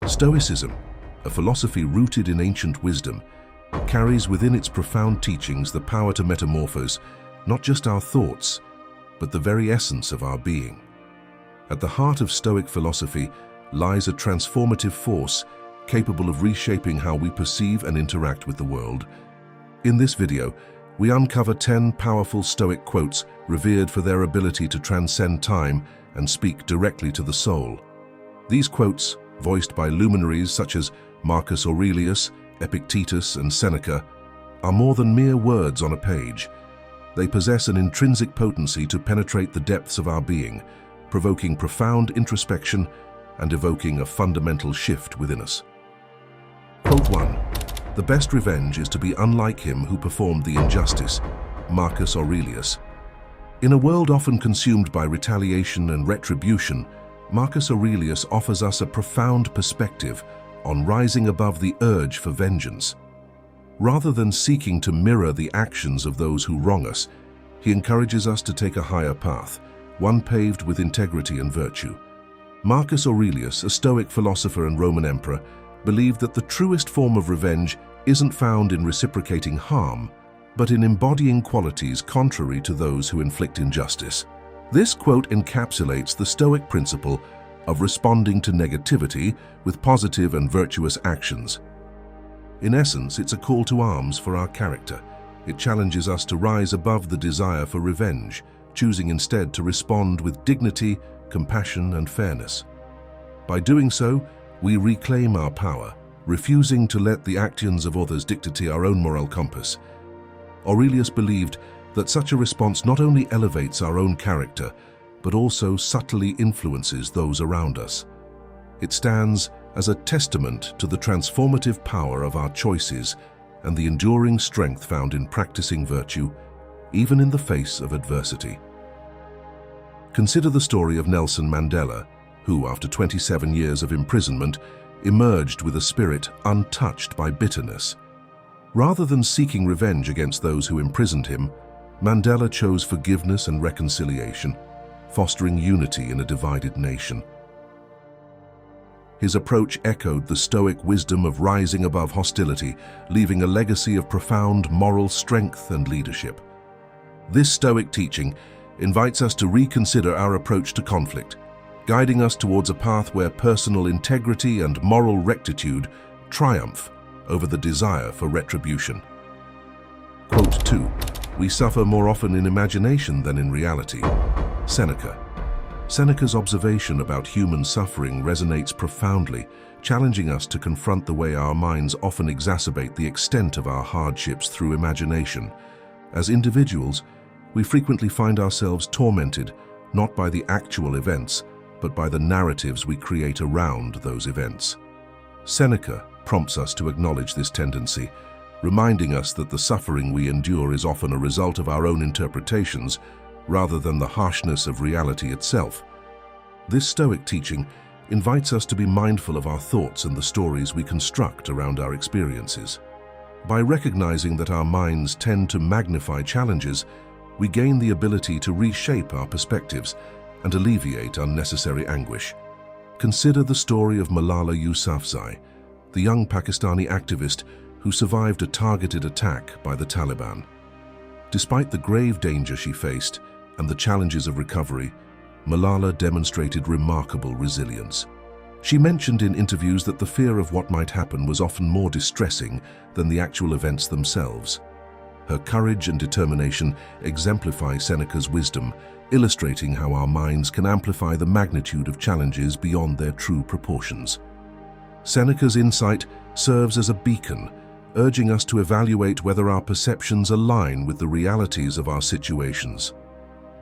Stoicism, a philosophy rooted in ancient wisdom, carries within its profound teachings the power to metamorphose not just our thoughts, but the very essence of our being. At the heart of Stoic philosophy lies a transformative force capable of reshaping how we perceive and interact with the world. In this video, we uncover 10 powerful Stoic quotes revered for their ability to transcend time and speak directly to the soul. These quotes, voiced by luminaries such as Marcus Aurelius, Epictetus, and Seneca, are more than mere words on a page. They possess an intrinsic potency to penetrate the depths of our being, provoking profound introspection and evoking a fundamental shift within us. Quote 1. The best revenge is to be unlike him who performed the injustice, Marcus Aurelius. In a world often consumed by retaliation and retribution, Marcus Aurelius offers us a profound perspective on rising above the urge for vengeance. Rather than seeking to mirror the actions of those who wrong us, he encourages us to take a higher path, one paved with integrity and virtue. Marcus Aurelius, a Stoic philosopher and Roman emperor, believed that the truest form of revenge isn't found in reciprocating harm, but in embodying qualities contrary to those who inflict injustice. This quote encapsulates the Stoic principle of responding to negativity with positive and virtuous actions. In essence, it's a call to arms for our character. It challenges us to rise above the desire for revenge, choosing instead to respond with dignity, compassion, and fairness. By doing so, we reclaim our power, refusing to let the actions of others dictate our own moral compass. Aurelius believed that such a response not only elevates our own character, but also subtly influences those around us. It stands as a testament to the transformative power of our choices and the enduring strength found in practicing virtue, even in the face of adversity. Consider the story of Nelson Mandela, who, after 27 years of imprisonment, emerged with a spirit untouched by bitterness. Rather than seeking revenge against those who imprisoned him, Mandela chose forgiveness and reconciliation, fostering unity in a divided nation. His approach echoed the Stoic wisdom of rising above hostility, leaving a legacy of profound moral strength and leadership. This Stoic teaching invites us to reconsider our approach to conflict, guiding us towards a path where personal integrity and moral rectitude triumph over the desire for retribution. Quote 2. We suffer more often in imagination than in reality. Seneca. Seneca's observation about human suffering resonates profoundly, challenging us to confront the way our minds often exacerbate the extent of our hardships through imagination. As individuals, we frequently find ourselves tormented not by the actual events, but by the narratives we create around those events. Seneca prompts us to acknowledge this tendency, reminding us that the suffering we endure is often a result of our own interpretations rather than the harshness of reality itself. This Stoic teaching invites us to be mindful of our thoughts and the stories we construct around our experiences. By recognizing that our minds tend to magnify challenges, we gain the ability to reshape our perspectives and alleviate unnecessary anguish. Consider the story of Malala Yousafzai, the young Pakistani activist who survived a targeted attack by the Taliban. Despite the grave danger she faced and the challenges of recovery, Malala demonstrated remarkable resilience. She mentioned in interviews that the fear of what might happen was often more distressing than the actual events themselves. Her courage and determination exemplify Seneca's wisdom, illustrating how our minds can amplify the magnitude of challenges beyond their true proportions. Seneca's insight serves as a beacon, urging us to evaluate whether our perceptions align with the realities of our situations.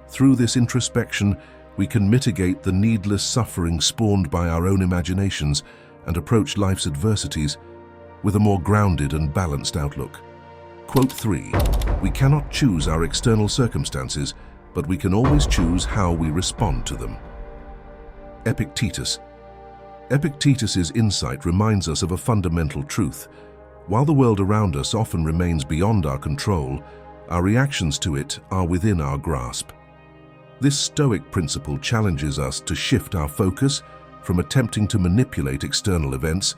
Through this introspection, we can mitigate the needless suffering spawned by our own imaginations and approach life's adversities with a more grounded and balanced outlook. Quote 3. We cannot choose our external circumstances, but we can always choose how we respond to them. Epictetus. Epictetus's insight reminds us of a fundamental truth. While the world around us often remains beyond our control, our reactions to it are within our grasp. This Stoic principle challenges us to shift our focus from attempting to manipulate external events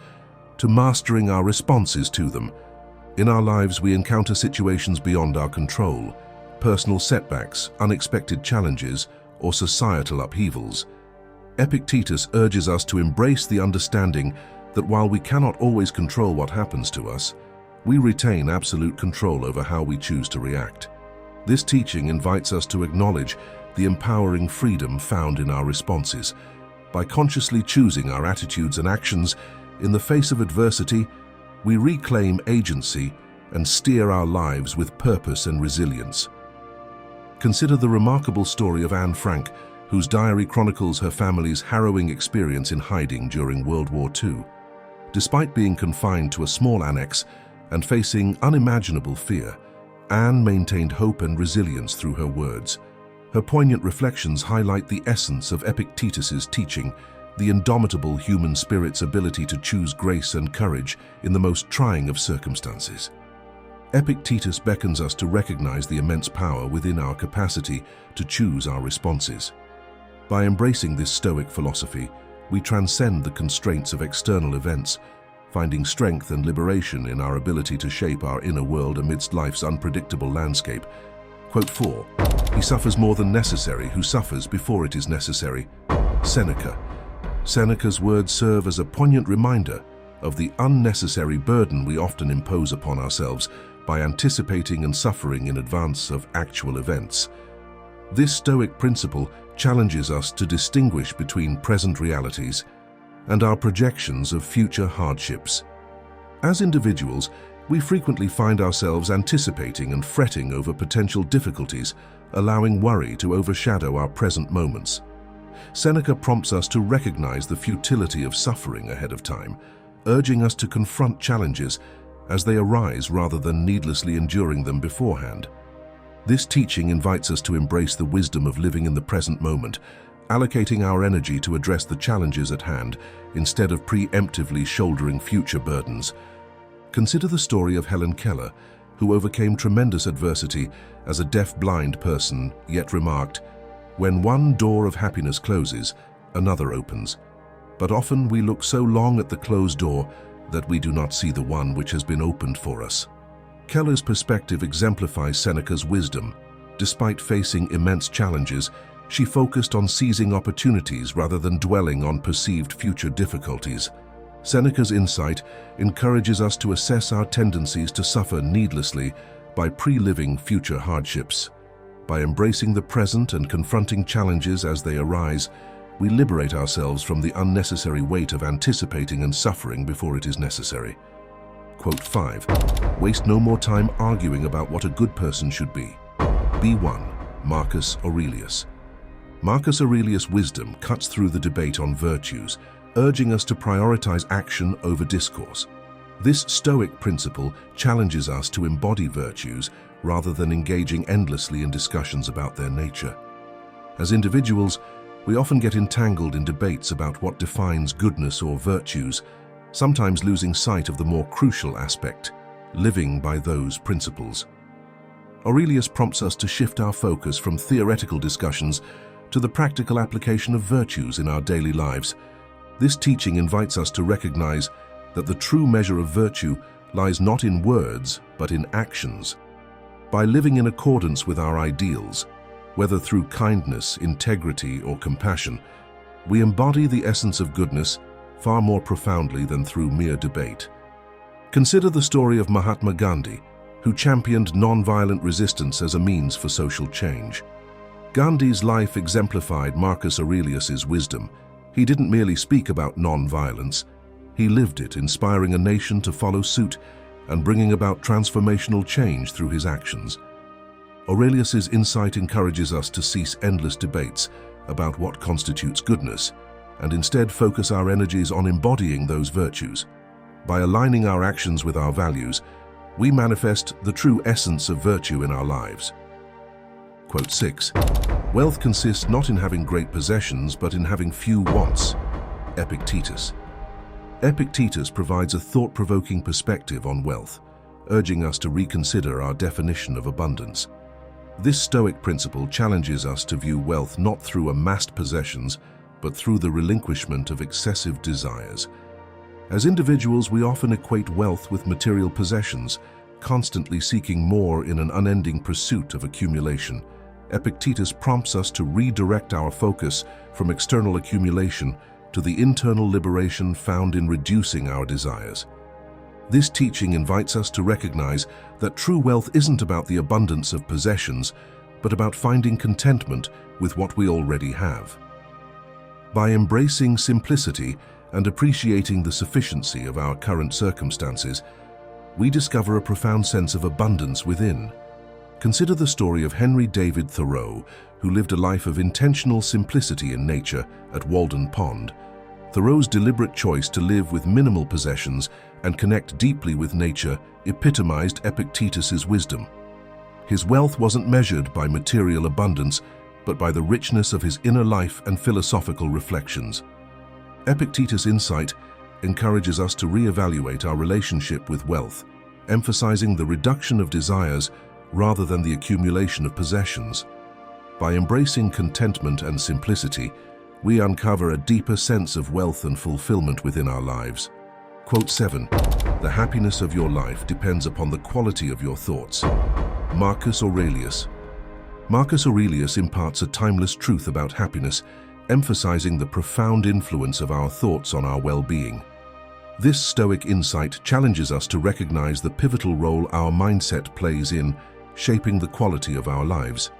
to mastering our responses to them. In our lives, we encounter situations beyond our control, personal setbacks, unexpected challenges, or societal upheavals. Epictetus urges us to embrace the understanding that while we cannot always control what happens to us, we retain absolute control over how we choose to react. This teaching invites us to acknowledge the empowering freedom found in our responses. By consciously choosing our attitudes and actions in the face of adversity, we reclaim agency and steer our lives with purpose and resilience. Consider the remarkable story of Anne Frank, whose diary chronicles her family's harrowing experience in hiding during World War II. Despite being confined to a small annex and facing unimaginable fear, Anne maintained hope and resilience through her words. Her poignant reflections highlight the essence of Epictetus's teaching, the indomitable human spirit's ability to choose grace and courage in the most trying of circumstances. Epictetus beckons us to recognize the immense power within our capacity to choose our responses. By embracing this Stoic philosophy, we transcend the constraints of external events, finding strength and liberation in our ability to shape our inner world amidst life's unpredictable landscape. Quote 4. He suffers more than necessary who suffers before it is necessary. Seneca. Seneca's words serve as a poignant reminder of the unnecessary burden we often impose upon ourselves by anticipating and suffering in advance of actual events. This Stoic principle challenges us to distinguish between present realities and our projections of future hardships. As individuals, we frequently find ourselves anticipating and fretting over potential difficulties, allowing worry to overshadow our present moments. Seneca prompts us to recognize the futility of suffering ahead of time, urging us to confront challenges as they arise rather than needlessly enduring them beforehand. This teaching invites us to embrace the wisdom of living in the present moment, allocating our energy to address the challenges at hand instead of preemptively shouldering future burdens. Consider the story of Helen Keller, who overcame tremendous adversity as a deaf-blind person, yet remarked, "When one door of happiness closes, another opens. But often we look so long at the closed door that we do not see the one which has been opened for us." Keller's perspective exemplifies Seneca's wisdom. Despite facing immense challenges, she focused on seizing opportunities rather than dwelling on perceived future difficulties. Seneca's insight encourages us to assess our tendencies to suffer needlessly by pre-living future hardships. By embracing the present and confronting challenges as they arise, we liberate ourselves from the unnecessary weight of anticipating and suffering before it is necessary. Quote 5. Waste no more time arguing about what a good person should be. B1. Marcus Aurelius. Marcus Aurelius' wisdom cuts through the debate on virtues, urging us to prioritize action over discourse. This Stoic principle challenges us to embody virtues rather than engaging endlessly in discussions about their nature. As individuals, we often get entangled in debates about what defines goodness or virtues, sometimes losing sight of the more crucial aspect, living by those principles. Aurelius prompts us to shift our focus from theoretical discussions to the practical application of virtues in our daily lives. This teaching invites us to recognize that the true measure of virtue lies not in words, but in actions. By living in accordance with our ideals, whether through kindness, integrity, or compassion, we embody the essence of goodness far more profoundly than through mere debate. Consider the story of Mahatma Gandhi, who championed non-violent resistance as a means for social change. Gandhi's life exemplified Marcus Aurelius's wisdom. He didn't merely speak about non-violence, he lived it, inspiring a nation to follow suit and bringing about transformational change through his actions. Aurelius's insight encourages us to cease endless debates about what constitutes goodness and instead focus our energies on embodying those virtues. By aligning our actions with our values, we manifest the true essence of virtue in our lives. Quote 6. Wealth consists not in having great possessions, but in having few wants. Epictetus. Epictetus provides a thought-provoking perspective on wealth, urging us to reconsider our definition of abundance. This Stoic principle challenges us to view wealth not through amassed possessions, but through the relinquishment of excessive desires. As individuals, we often equate wealth with material possessions, constantly seeking more in an unending pursuit of accumulation. Epictetus prompts us to redirect our focus from external accumulation to the internal liberation found in reducing our desires. This teaching invites us to recognize that true wealth isn't about the abundance of possessions, but about finding contentment with what we already have. By embracing simplicity and appreciating the sufficiency of our current circumstances, we discover a profound sense of abundance within. Consider the story of Henry David Thoreau, who lived a life of intentional simplicity in nature at Walden Pond. Thoreau's deliberate choice to live with minimal possessions and connect deeply with nature epitomized Epictetus's wisdom. His wealth wasn't measured by material abundance, but by the richness of his inner life and philosophical reflections. Epictetus' insight encourages us to reevaluate our relationship with wealth, emphasizing the reduction of desires rather than the accumulation of possessions. By embracing contentment and simplicity, we uncover a deeper sense of wealth and fulfillment within our lives. Quote 7. The happiness of your life depends upon the quality of your thoughts. Marcus Aurelius. Marcus Aurelius imparts a timeless truth about happiness, emphasizing the profound influence of our thoughts on our well-being. This Stoic insight challenges us to recognize the pivotal role our mindset plays in shaping the quality of our lives.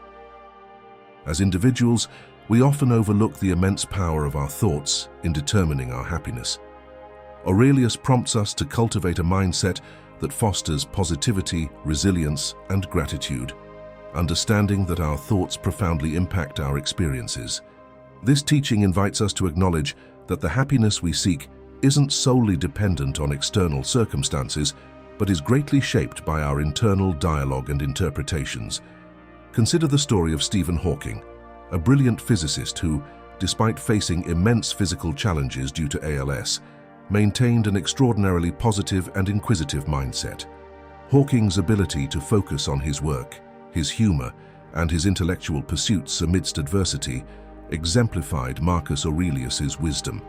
As individuals, we often overlook the immense power of our thoughts in determining our happiness. Aurelius prompts us to cultivate a mindset that fosters positivity, resilience, and gratitude, understanding that our thoughts profoundly impact our experiences. This teaching invites us to acknowledge that the happiness we seek isn't solely dependent on external circumstances, but is greatly shaped by our internal dialogue and interpretations. Consider the story of Stephen Hawking, a brilliant physicist who, despite facing immense physical challenges due to ALS, maintained an extraordinarily positive and inquisitive mindset. Hawking's ability to focus on his work, his humor, and his intellectual pursuits amidst adversity exemplified Marcus Aurelius's wisdom.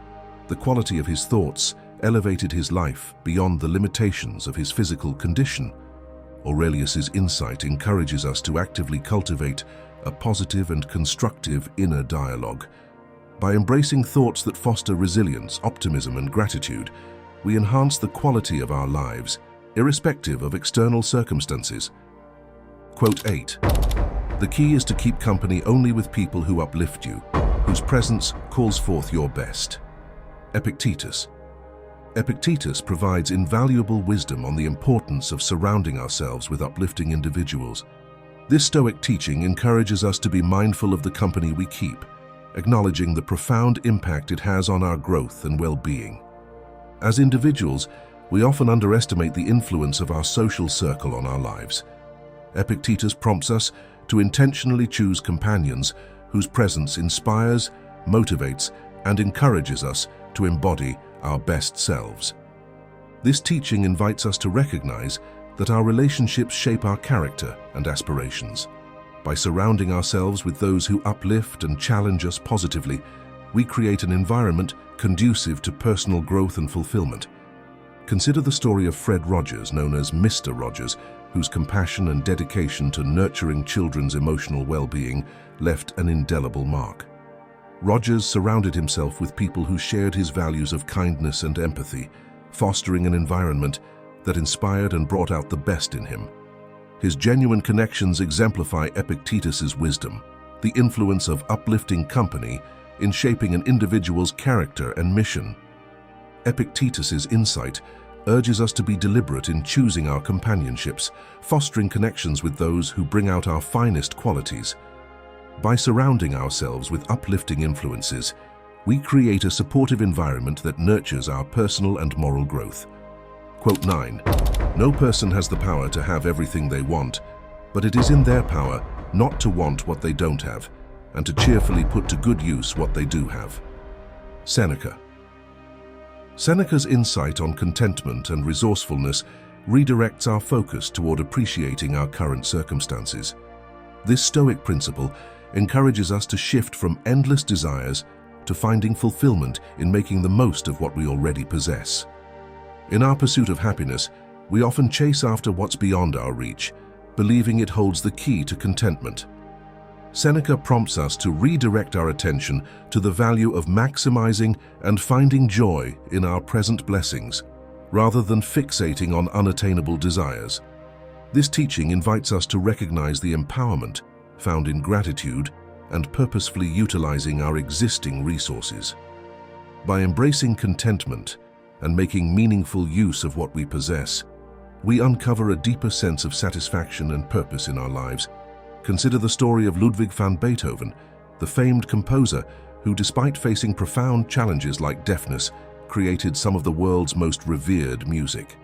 The quality of his thoughts elevated his life beyond the limitations of his physical condition. Aurelius's insight encourages us to actively cultivate a positive and constructive inner dialogue. By embracing thoughts that foster resilience, optimism, and gratitude, we enhance the quality of our lives, irrespective of external circumstances. Quote 8. The key is to keep company only with people who uplift you, whose presence calls forth your best. Epictetus. Epictetus provides invaluable wisdom on the importance of surrounding ourselves with uplifting individuals. This Stoic teaching encourages us to be mindful of the company we keep, acknowledging the profound impact it has on our growth and well-being. As individuals, we often underestimate the influence of our social circle on our lives. Epictetus prompts us to intentionally choose companions whose presence inspires, motivates, and encourages us to embody our best selves. This teaching invites us to recognize that our relationships shape our character and aspirations. By surrounding ourselves with those who uplift and challenge us positively, we create an environment conducive to personal growth and fulfillment. Consider the story of Fred Rogers, known as Mr. Rogers, whose compassion and dedication to nurturing children's emotional well-being left an indelible mark. Rogers surrounded himself with people who shared his values of kindness and empathy, fostering an environment that inspired and brought out the best in him. His genuine connections exemplify Epictetus's wisdom, the influence of uplifting company in shaping an individual's character and mission. Epictetus's insight urges us to be deliberate in choosing our companionships, fostering connections with those who bring out our finest qualities. By surrounding ourselves with uplifting influences, we create a supportive environment that nurtures our personal and moral growth. Quote 9. No person has the power to have everything they want, but it is in their power not to want what they don't have, and to cheerfully put to good use what they do have. Seneca. Seneca's insight on contentment and resourcefulness redirects our focus toward appreciating our current circumstances. This Stoic principle encourages us to shift from endless desires to finding fulfillment in making the most of what we already possess. In our pursuit of happiness, we often chase after what's beyond our reach, believing it holds the key to contentment. Seneca prompts us to redirect our attention to the value of maximizing and finding joy in our present blessings, rather than fixating on unattainable desires. This teaching invites us to recognize the empowerment found in gratitude and purposefully utilizing our existing resources. By embracing contentment and making meaningful use of what we possess, we uncover a deeper sense of satisfaction and purpose in our lives. Consider the story of Ludwig van Beethoven, the famed composer who, despite facing profound challenges like deafness, created some of the world's most revered music.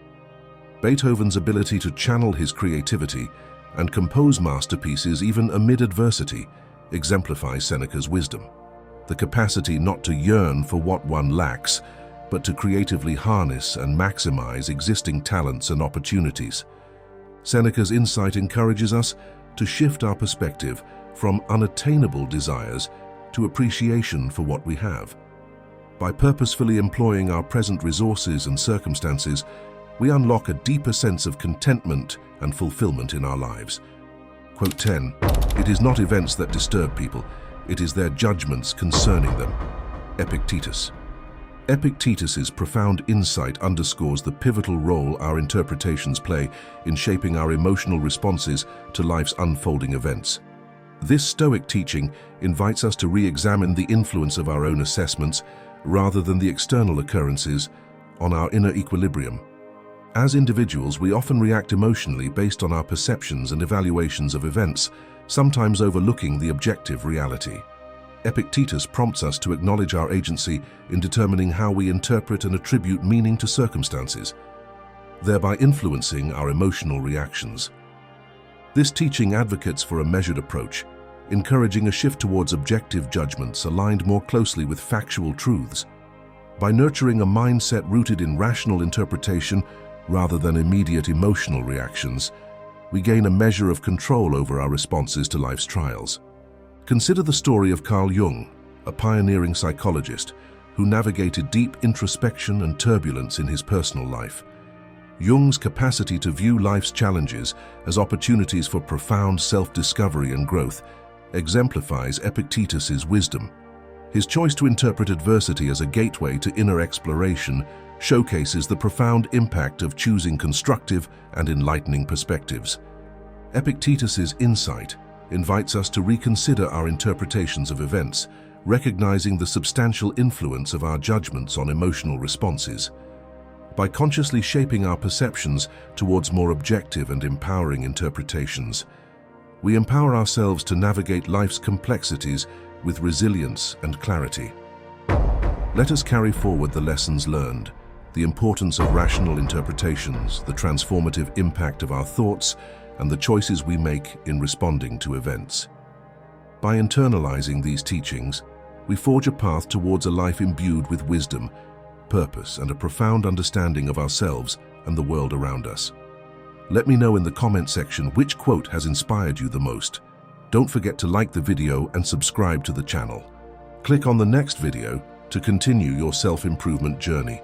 Beethoven's ability to channel his creativity and compose masterpieces even amid adversity exemplifies Seneca's wisdom. The capacity not to yearn for what one lacks, but to creatively harness and maximize existing talents and opportunities. Seneca's insight encourages us to shift our perspective from unattainable desires to appreciation for what we have. By purposefully employing our present resources and circumstances, we unlock a deeper sense of contentment and fulfillment in our lives. Quote 10, "It is not events that disturb people, it is their judgments concerning them." Epictetus. Epictetus's profound insight underscores the pivotal role our interpretations play in shaping our emotional responses to life's unfolding events. This Stoic teaching invites us to re-examine the influence of our own assessments rather than the external occurrences on our inner equilibrium. As individuals, we often react emotionally based on our perceptions and evaluations of events, sometimes overlooking the objective reality. Epictetus prompts us to acknowledge our agency in determining how we interpret and attribute meaning to circumstances, thereby influencing our emotional reactions. This teaching advocates for a measured approach, encouraging a shift towards objective judgments aligned more closely with factual truths. By nurturing a mindset rooted in rational interpretation rather than immediate emotional reactions, we gain a measure of control over our responses to life's trials. Consider the story of Carl Jung, a pioneering psychologist who navigated deep introspection and turbulence in his personal life. Jung's capacity to view life's challenges as opportunities for profound self-discovery and growth exemplifies Epictetus's wisdom. His choice to interpret adversity as a gateway to inner exploration showcases the profound impact of choosing constructive and enlightening perspectives. Epictetus's insight invites us to reconsider our interpretations of events, recognizing the substantial influence of our judgments on emotional responses. By consciously shaping our perceptions towards more objective and empowering interpretations, we empower ourselves to navigate life's complexities with resilience and clarity. Let us carry forward the lessons learned, the importance of rational interpretations, the transformative impact of our thoughts, and the choices we make in responding to events. By internalizing these teachings, we forge a path towards a life imbued with wisdom, purpose, and a profound understanding of ourselves and the world around us. Let me know in the comment section which quote has inspired you the most. Don't forget to like the video and subscribe to the channel. Click on the next video to continue your self-improvement journey.